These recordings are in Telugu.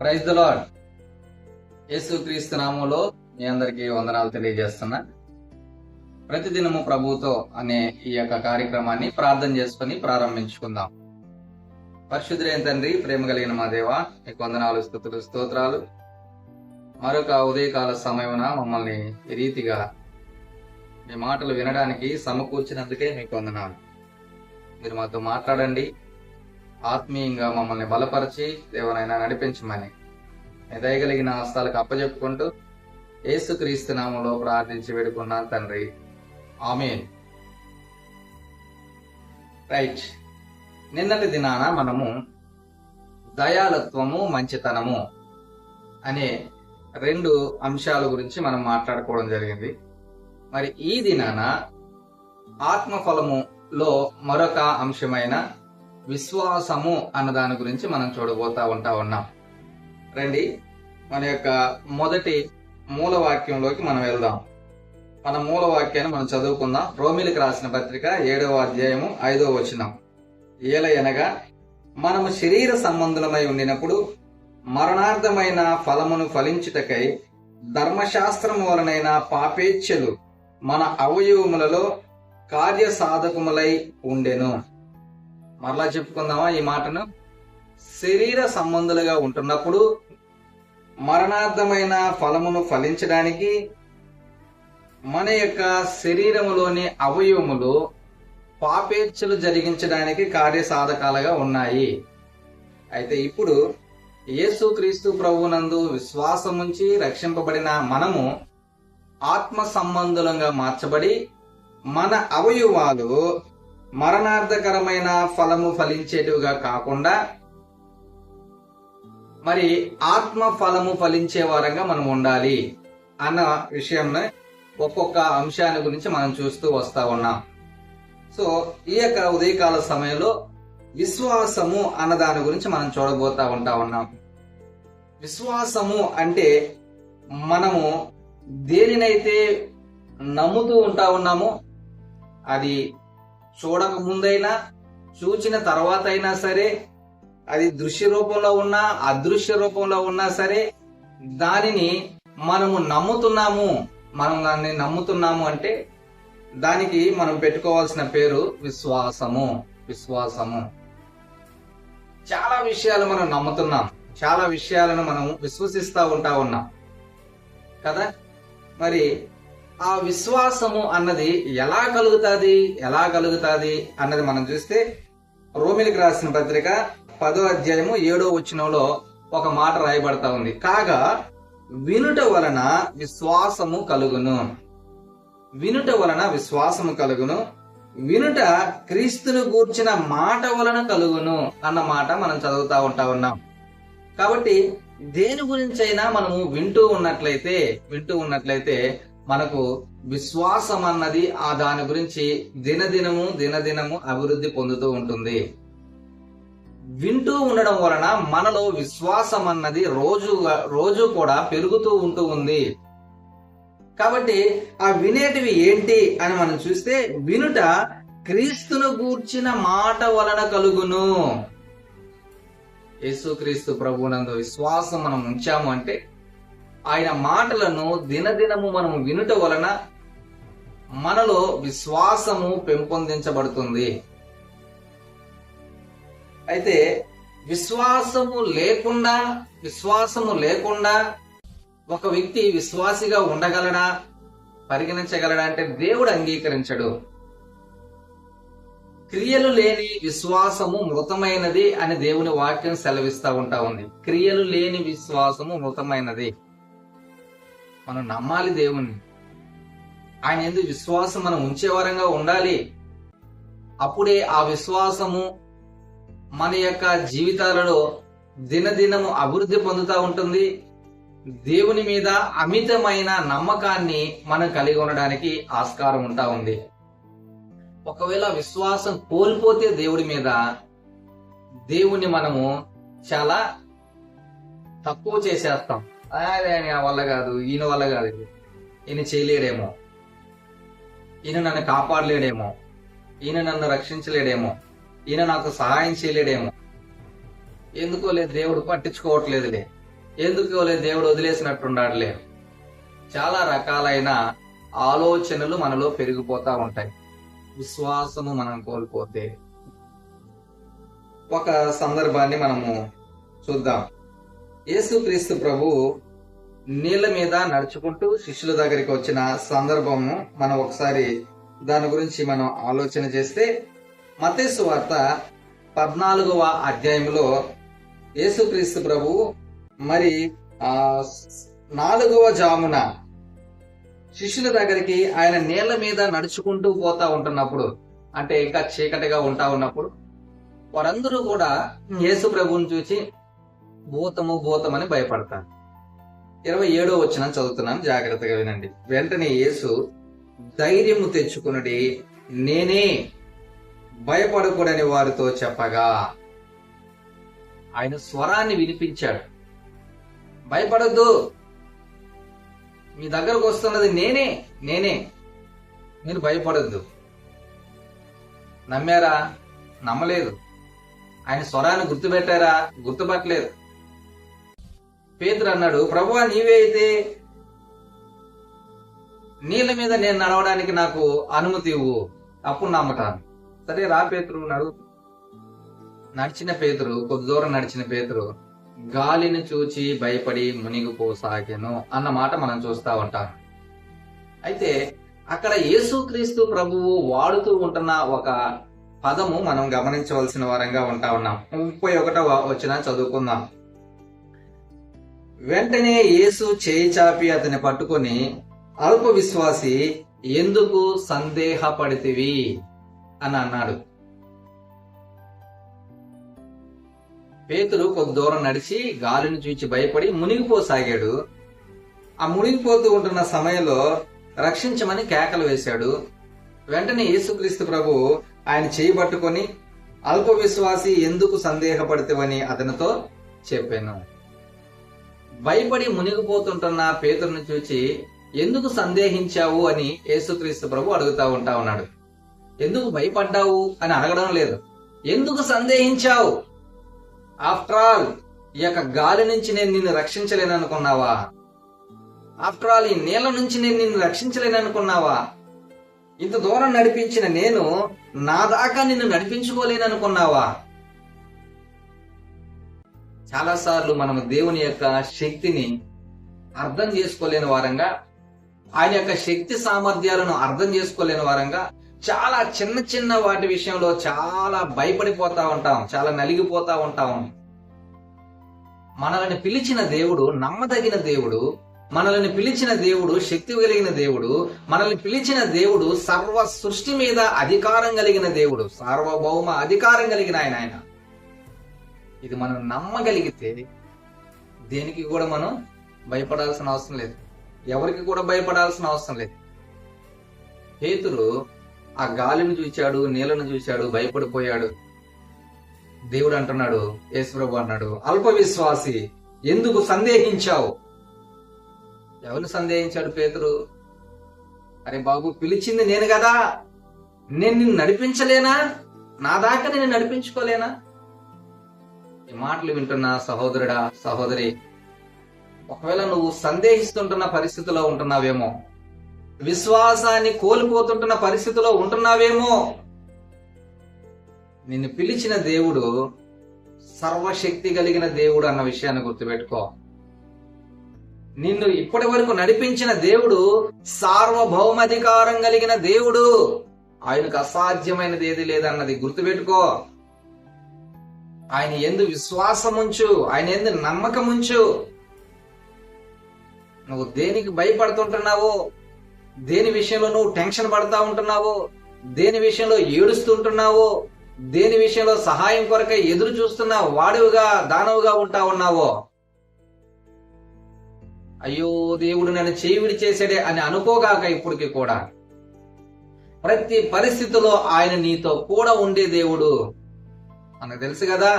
Praise the lord. యేసుక్రీస్తు నామములో మీ అందరికీ వందనాలు తెలియజేస్తున్నా. ప్రతిదినము ప్రభువుతో అనే ఈ యొక్క కార్యక్రమాన్ని ప్రార్థన చేసుకుని ప్రారంభించుకుందాం. పరిశుద్ధులైన తండ్రి, ప్రేమ కలిగిన మా దేవ, మీకు వందనాలు, స్తుతులు, స్తోత్రాలు. మరొక ఉదయకాల సమయమున మమ్మల్ని ఈ రీతిగా మీ మాటలు వినడానికి సమకూర్చినందుకే మీకు వందనాలు. మీరు మాతో మాట్లాడండి, ఆత్మీయంగా మమ్మల్ని బలపరిచి దేవనైనా నడిపించమని మీ దయగలిగిన హస్తాలకు అప్పచెప్పుకుంటూ యేసుక్రీస్తు నామములో ప్రార్థించి వేడుకున్నాను తండ్రి, ఆమేన్. రైట్. నిన్నటి దినాన మనము దయాళత్వము, మంచితనము అనే రెండు అంశాల గురించి మనం మాట్లాడుకోవడం జరిగింది. మరి ఈ దినాన ఆత్మఫలములో మరొక అంశమైన విశ్వాసము అన్న దాని గురించి మనం చూడబోతా ఉన్నాం. రండి, మన యొక్క మొదటి మూలవాక్యంలోకి మనం వెళ్దాం. మన మూలవాక్యాన్ని మనం చదువుకుందాం. రోమిలికి రాసిన పత్రిక 7వ అధ్యాయము 5వ వచనం. ఏలయనగా మనము శరీర సంబంధులమై ఉండినప్పుడు మరణార్థమైన ఫలమును ఫలించుటకై ధర్మశాస్త్రము వలనైన పాపేచ్ఛలు మన అవయవములలో కార్యసాధకములై ఉండెను. మరలా చెప్పుకుందామా ఈ మాటను? శరీర సంబంధులుగా ఉంటున్నప్పుడు మరణార్థమైన ఫలమును ఫలించడానికి మన యొక్క శరీరములోని అవయవములు పాపేచ్ఛలు జరిగించడానికి కార్యసాధకాలుగా ఉన్నాయి. అయితే ఇప్పుడు యేసుక్రీస్తు ప్రభువునందు విశ్వాసముంచి రక్షింపబడిన మనము ఆత్మ సంబంధులంగా మార్చబడి మన అవయవాలు మరణార్థకరమైన ఫలము ఫలించేటివిగా కాకుండా మరి ఆత్మ ఫలము ఫలించే వారంగా మనం ఉండాలి అన్న విషయంలో ఒక్కొక్క అంశాన్ని గురించి మనం చూస్తూ వస్తా ఉన్నాం. సో ఈ యొక్క ఉదయకాల సమయంలో విశ్వాసము అన్న దాని గురించి మనం చూడబోతా ఉన్నాం. విశ్వాసము అంటే మనము దేనినైతే నమ్ముతూ ఉన్నామో అది చూడక ముందైనా చూచిన తర్వాత అయినా సరే, అది దృశ్య రూపంలో ఉన్నా అదృశ్య రూపంలో ఉన్నా సరే, దానిని మనము నమ్ముతున్నాము. మనం దాన్ని నమ్ముతున్నాము అంటే దానికి మనం పెట్టుకోవాల్సిన పేరు విశ్వాసము. విశ్వాసము. చాలా విషయాలు మనం నమ్ముతున్నాం, చాలా విషయాలను మనం విశ్వసిస్తా ఉన్నాం కదా. మరి ఆ విశ్వాసము అన్నది ఎలా కలుగుతాది అన్నది మనం చూస్తే రోమిలికి రాసిన పత్రిక 10వ అధ్యాయము 7వ వచనంలో ఒక మాట రాయబడతా ఉంది. కాగా వినుట వలన విశ్వాసము కలుగును. వినుట వలన విశ్వాసము కలుగును. వినుట క్రీస్తును గూర్చిన మాట వలన కలుగును అన్న మాట మనం చదువుతా ఉన్నాం. కాబట్టి దేని గురించైనా మనము వింటూ ఉన్నట్లయితే మనకు విశ్వాసం అన్నది ఆ దాని గురించి దినదినము అభివృద్ధి పొందుతూ ఉంటుంది. వింటూ ఉండడం వలన మనలో విశ్వాసం అన్నది రోజు కూడా పెరుగుతూ ఉంది. కాబట్టి ఆ వినేటివి ఏంటి అని మనం చూస్తే, వినుట క్రీస్తును గూర్చిన మాట వలన కలుగును. యేసుక్రీస్తు ప్రభువునందు విశ్వాసం మనం ఉంచాము అంటే ఆయన మాటలను దినదినము మనము వినుట వలన మనలో విశ్వాసము పెంపొందించబడుతుంది. అయితే విశ్వాసము లేకుండా ఒక వ్యక్తి విశ్వాసిగా ఉండగలడా, పరిగణించగలడా అంటే దేవుడు అంగీకరించడు. క్రియలు లేని విశ్వాసము మృతమైనది అని దేవుని వాక్యం సెలవిస్తా ఉంది. క్రియలు లేని విశ్వాసము మృతమైనది. మనం నమ్మాలి దేవుణ్ణి. ఆయన యందు విశ్వాసం మనం ఉంచేవారంగా ఉండాలి. అప్పుడే ఆ విశ్వాసము మన యొక్క జీవితాలలో దినదినము అభివృద్ధి పొందుతూ ఉంటుంది. దేవుని మీద అమితమైన నమ్మకాన్ని మనం కలిగి ఉండడానికి ఆస్కారం ఉంది. ఒకవేళ విశ్వాసం కోల్పోతే దేవుని మనము చాలా తక్కువ చేసేస్తాం. ఆయన వల్ల కాదు, ఈయన వల్ల కాదు, ఈయన చేయలేడేమో, ఈయన నన్ను కాపాడలేడేమో, ఈయన నన్ను రక్షించలేడేమో, ఈయన నాకు సహాయం చేయలేడేమో, ఎందుకో లేదు దేవుడు పట్టించుకోవట్లేదులే, ఎందుకు దేవుడు వదిలేసినట్టున్నాడులే. చాలా రకాలైన ఆలోచనలు మనలో పెరిగిపోతా ఉంటాయి. విశ్వాసము మనం కోల్పోతే. ఒక సందర్భాన్ని మనము చూద్దాం. యేసుక్రీస్తు ప్రభు నీళ్ల మీద నడుచుకుంటూ శిష్యుల దగ్గరికి వచ్చిన సందర్భము మనం ఒకసారి దాని గురించి మనం ఆలోచన చేస్తే, మత్తయి సువార్త 14వ అధ్యాయంలో యేసుక్రీస్తు ప్రభు మరి 4వ జామున శిష్యుల దగ్గరికి ఆయన నీళ్ల మీద నడుచుకుంటూ పోతా ఉంటున్నప్పుడు, అంటే ఇంకా చీకటిగా ఉంటా ఉన్నప్పుడు, వారందరూ కూడా యేసు ప్రభువుని చూసి భూతమని భయపడతారు. 27వ వచనం చదువుతున్నాను, జాగ్రత్తగా వినండి. వెంటనే యేసు ధైర్యము తెచ్చుకునుడి, నేనే, భయపడకూడని వారితో చెప్పగా. ఆయన స్వరాన్ని వినిపించాడు. భయపడద్దు, మీ దగ్గరకు వస్తున్నది నేనే, మీరు భయపడద్దు. నమ్మారా? నమ్మలేదు. ఆయన స్వరాన్ని గుర్తుపెట్టారా? గుర్తుపట్టలేదు. పేతురు అన్నాడు, ప్రభువా నీవే అయితే నీళ్ళ మీద నేను నడవడానికి నాకు అనుమతి ఇవ్వు, అప్పుడు నమ్మటాను. సరే రా పేతురు నడువు. నడిచిన పేతురు, కొద్ది దూరం నడిచిన పేతురు గాలిని చూచి భయపడి మునిగిపోసాగెను అన్న మాట మనం చూస్తా ఉంటాం. అయితే అక్కడ యేసుక్రీస్తు ప్రభువు వాడుతూ ఉంటున్న ఒక పదము మనం గమనించవలసిన వారంగా ఉంటా ఉన్నాం. 31వ వచనం చదువుకుందాం. వెంటనే యేసు చేయి చాపి అతన్ని పట్టుకొని, అల్ప విశ్వాసి, ఎందుకు సందేహపడితివి అని అన్నాడు. పేతురు కొద్ది దూరం నడిచి గాలిని చూచి భయపడి మునిగిపోసాగాడు. ఆ మునిగిపోతూ ఉంటున్న సమయంలో రక్షించమని కేకలు వేశాడు. వెంటనే యేసుక్రీస్తు ప్రభు ఆయన చేయి పట్టుకొని, అల్ప విశ్వాసి ఎందుకు సందేహపడితేవని అతనితో చెప్పాను. భయపడి మునిగిపోతుంటున్న పేతురుని చూచి ఎందుకు సందేహించావు అని యేసుక్రీస్తు ప్రభు అడుగుతా ఉన్నాడు. ఎందుకు భయపడ్డావు అని అడగడం లేదు, ఎందుకు సందేహించావు? ఆఫ్టర్ ఆల్ ఈ యొక్క గాలి నుంచి నేను నిన్ను రక్షించలేననుకున్నావా? ఆఫ్టర్ ఆల్ ఈ నీళ్ల నుంచి నేను నిన్ను రక్షించలేననుకున్నావా? ఇంత దూరం నడిపించిన నేను నా దాకా నిన్ను నడిపించుకోలేననుకున్నావా? చాలాసార్లు మనము దేవుని యొక్క శక్తిని అర్థం చేసుకోలేని వారంగా, ఆయన యొక్క శక్తి సామర్థ్యాలను అర్థం చేసుకోలేని వారంగా చాలా చిన్న చిన్న వాటి విషయంలో చాలా భయపడిపోతా ఉంటాం, చాలా నలిగిపోతా ఉంటాం. మనల్ని పిలిచిన దేవుడు నమ్మదగిన దేవుడు, మనల్ని పిలిచిన దేవుడు శక్తి కలిగిన దేవుడు, మనల్ని పిలిచిన దేవుడు సర్వ సృష్టి మీద అధికారం కలిగిన దేవుడు, సార్వభౌమ అధికారం కలిగిన ఆయన. ఇది మనం నమ్మగలిగితే దేనికి కూడా మనం భయపడాల్సిన అవసరం లేదు, ఎవరికి కూడా భయపడాల్సిన అవసరం లేదు. పేతురు ఆ గాలిని చూశాడు, నీళ్లను చూశాడు, భయపడిపోయాడు. దేవుడు అంటున్నాడు, యేసుప్రభు అన్నాడు, అల్ప విశ్వాసి ఎందుకు సందేహించావు? ఎవరిని సందేహించాడు పేతురు? అరే బాబు, పిలిచింది నేను కదా, నేను నిన్ను నడిపించలేనా? నా దాకా నేను నడిపించుకోలేనా? ఈ మాటలు వింటున్న సహోదరుడా, సహోదరి, ఒకవేళ నువ్వు సందేహిస్తుంటున్న పరిస్థితిలో ఉంటున్నావేమో, విశ్వాసాన్ని కోల్పోతుంటున్న పరిస్థితిలో ఉంటున్నావేమో, నిన్ను పిలిచిన దేవుడు సర్వశక్తి కలిగిన దేవుడు అన్న విషయాన్ని గుర్తుపెట్టుకో. నిన్ను ఇప్పటి వరకు నడిపించిన దేవుడు సార్వభౌమాధికారం కలిగిన దేవుడు. ఆయనకు అసాధ్యమైనది ఏది లేదన్నది గుర్తుపెట్టుకో. ఆయన యందు విశ్వాసముంచు, ఆయన యందు నమ్మకముంచు. నువ్వు దేనికి భయపడుతుంటున్నావో, దేని విషయంలో నువ్వు టెన్షన్ పడతా ఉంటున్నావో, దేని విషయంలో ఏడుస్తుంటున్నావో, దేని విషయంలో సహాయం కొరకై ఎదురు చూస్తున్నా వాడివిగా దానవుగా ఉంటా ఉన్నావో, అయ్యో దేవుడు నన్ను చేయి విడిచేసాడే అని అనుకోగాక ఇప్పటికి కూడా ప్రతి పరిస్థితిలో ఆయన నీతో కూడా ఉండే దేవుడు. మనకు తెలుసు కదా,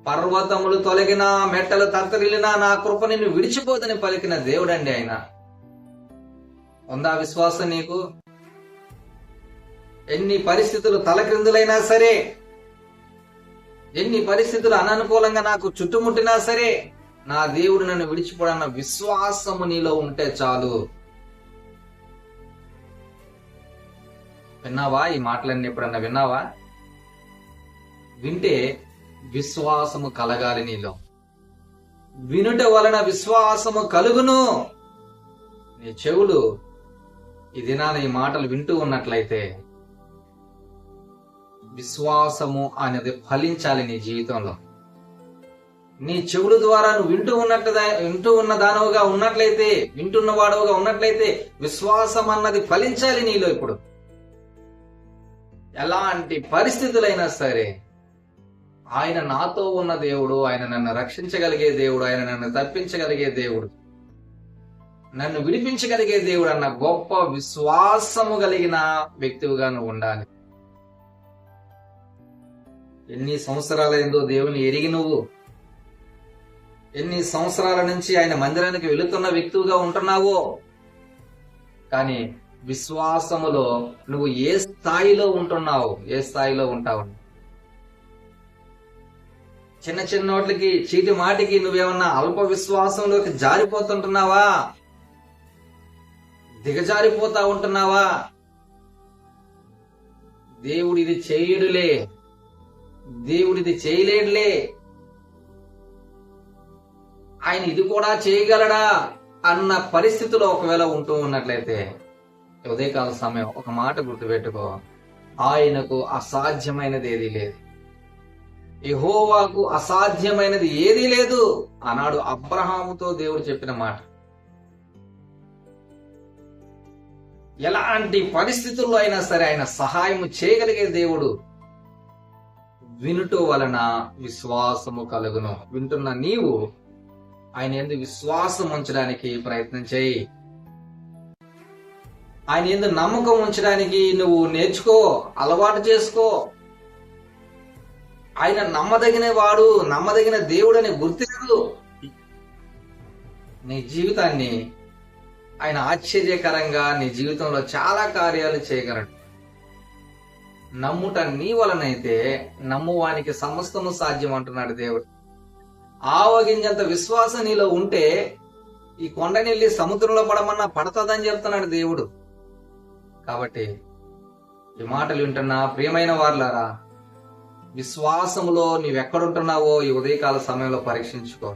పర్వతములు తొలగినా, మెట్టలు తత్తరిల్లినా నా కృప నిన్ను విడిచిపోదని పలికిన దేవుడండి ఆయన. ఉందా విశ్వాసం నీకు? ఎన్ని పరిస్థితులు తలక్రిందులైనా సరే, ఎన్ని పరిస్థితులు అననుకూలంగా నాకు చుట్టుముట్టినా సరే, నా దేవుడు నన్ను విడిచిపోడన్న విశ్వాసము నీలో ఉంటే చాలు. విన్నావా? ఈ మాటలన్నీ ఎప్పుడన్నా విన్నావా? వింటే విశ్వాసము కలగాలి నీలో. వినుట వలన విశ్వాసము కలుగును. నీ చెవులు ఈ దినాన ఈ మాటలు వింటూ ఉన్నట్లయితే విశ్వాసము అనేది ఫలించాలి నీ జీవితంలో. నీ చెవుల ద్వారా నువ్వు వింటూ ఉన్న దానవుగా ఉన్నట్లయితే, వింటున్నవాడవుగా ఉన్నట్లయితే విశ్వాసం అన్నది ఫలించాలి నీలో. ఇప్పుడు ఎలాంటి పరిస్థితులైనా సరే ఆయన నాతో ఉన్న దేవుడు, ఆయన నన్ను రక్షించగలిగే దేవుడు, ఆయన నన్ను తప్పించగలిగే దేవుడు, నన్ను విడిపించగలిగే దేవుడు అన్న గొప్ప విశ్వాసము కలిగిన వ్యక్తిగా నువ్వు ఉండాలి. ఎన్ని సంవత్సరాలైందో దేవుని ఎరిగి నువ్వు ఎన్ని సంవత్సరాల నుంచి ఆయన మందిరానికి వెళుతున్న వ్యక్తిగా ఉంటున్నావో, కానీ విశ్వాసములో నువ్వు ఏ స్థాయిలో ఉంటున్నావు, ఏ స్థాయిలో ఉంటావు? చిన్న చిన్నోట్లకి చీటి మాటికి నువ్వేమన్నా అల్ప విశ్వాసంలోకి జారిపోతుంటున్నావా? దిగజారిపోతా ఉంటున్నావా? దేవుడిది చేయడులే, దేవుడిది చేయలేడులే, ఆయన ఇది కూడా చేయగలడా అన్న పరిస్థితిలో ఒకవేళ ఉంటూ ఉన్నట్లయితే ఉదయకాల సమయం ఒక మాట గుర్తుపెట్టుకో, ఆయనకు అసాధ్యమైనది ఏదీ లేదు. యెహోవాకు అసాధ్యమైనది ఏదీ లేదు అన్నాడు అబ్రహాముతో దేవుడు చెప్పిన మాట. ఎలాంటి పరిస్థితుల్లో అయినా సరే ఆయన సహాయం చేయగలిగే దేవుడు. వినుట వలన విశ్వాసము కలుగును. వింటున్న నీవు ఆయన యందు విశ్వాసం ఉంచడానికి ప్రయత్నం చేయి. ఆయన యందు నమ్మకం ఉంచడానికి నువ్వు నేర్చుకో, అలవాటు చేసుకో. ఆయన నమ్మదగిన వాడు, నమ్మదగిన దేవుడని గుర్తించు. నీ జీవితాన్ని ఆయన ఆశ్చర్యకరంగా నీ జీవితంలో చాలా కార్యాలు చేయగలడు. నమ్ముట నీ వలనైతే నమ్మువానికి సమస్తము సాధ్యం అంటున్నాడు దేవుడు. ఆవగింజంత విశ్వాసం నీలో ఉంటే ఈ కొండనెళ్ళి సముద్రంలో పడమన్నా పడతాదని చెప్తున్నాడు దేవుడు. కాబట్టి ఈ మాటలు వింటున్నా ప్రియమైన వారులారా, విశ్వాసములో నీవెక్కడుంటున్నావో ఈ ఉదయకాల సమయంలో పరీక్షించుకో.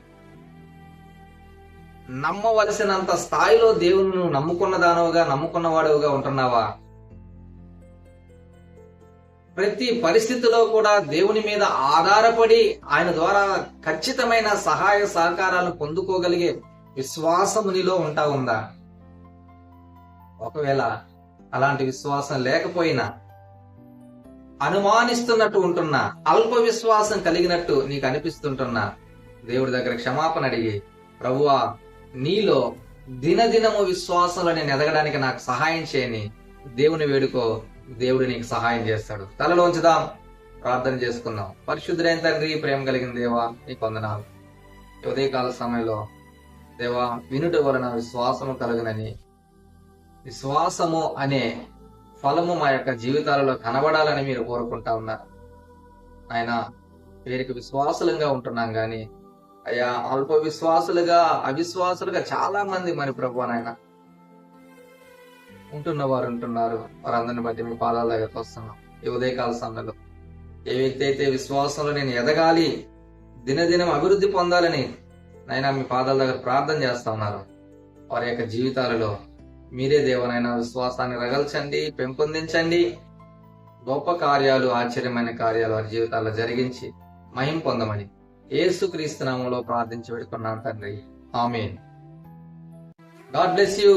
నమ్మవలసినంత స్థాయిలో దేవుని నువ్వు నమ్ముకున్నవాడుగా ఉంటున్నావా? ప్రతి పరిస్థితిలో కూడా దేవుని మీద ఆధారపడి ఆయన ద్వారా ఖచ్చితమైన సహాయ సహకారాలను పొందుకోగలిగే విశ్వాసము నీలో ఉందా? ఒకవేళ అలాంటి విశ్వాసం లేకపోయినా అనుమానిస్తున్నట్టు ఉంటున్నా, అల్ప విశ్వాసం కలిగినట్టు నీకు అనిపిస్తుంటున్నా, దేవుడి దగ్గర క్షమాపణ అడిగి, ప్రభువా నీలో దినదినము విశ్వాసంలో నేను ఎదగడానికి నాకు సహాయం చేయని దేవుని వేడుకో. దేవుడు నీకు సహాయం చేస్తాడు. తలలో ఉంచుదాం, ప్రార్థన చేసుకుందాం. పరిశుద్ధుడైన తండ్రి, ప్రేమ కలిగిన దేవా నీకు వందనాలు. ఉదయకాల సమయంలో దేవా వినుట వలన విశ్వాసము కలుగునని, విశ్వాసము అనే ఫలము మా యొక్క జీవితాలలో కనబడాలని మీరు కోరుకుంటా ఉన్నారు. ఆయన వీరికి విశ్వాసులుగా ఉంటున్నాం గాని అయ్యా అల్ప విశ్వాసులుగా, అవిశ్వాసులుగా చాలా మంది మరి ప్రభు నాయన ఉంటున్నారు. వారందరిని బట్టి మీ పాదాల దగ్గరకు వస్తున్నాం. ఈ ఉదయకాల సమయంలో ఏ వ్యక్తి అయితే విశ్వాసంలో నేను ఎదగాలి, దినదినం అభివృద్ధి పొందాలని నైనా మీ పాదాల దగ్గర ప్రార్థన చేస్తా ఉన్నారు, వారి యొక్క జీవితాలలో మీరే దేవనైనా విశ్వాసాన్ని రగల్చండి, పెంపొందించండి. గొప్ప కార్యాలు, ఆశ్చర్యమైన కార్యాలు వారి జీవితాల్లో జరిగించి మహిమ పొందమని యేసుక్రీస్తు నామములో ప్రార్థించి పెడుకున్నాను తండ్రి. ఆమేన్. God bless you.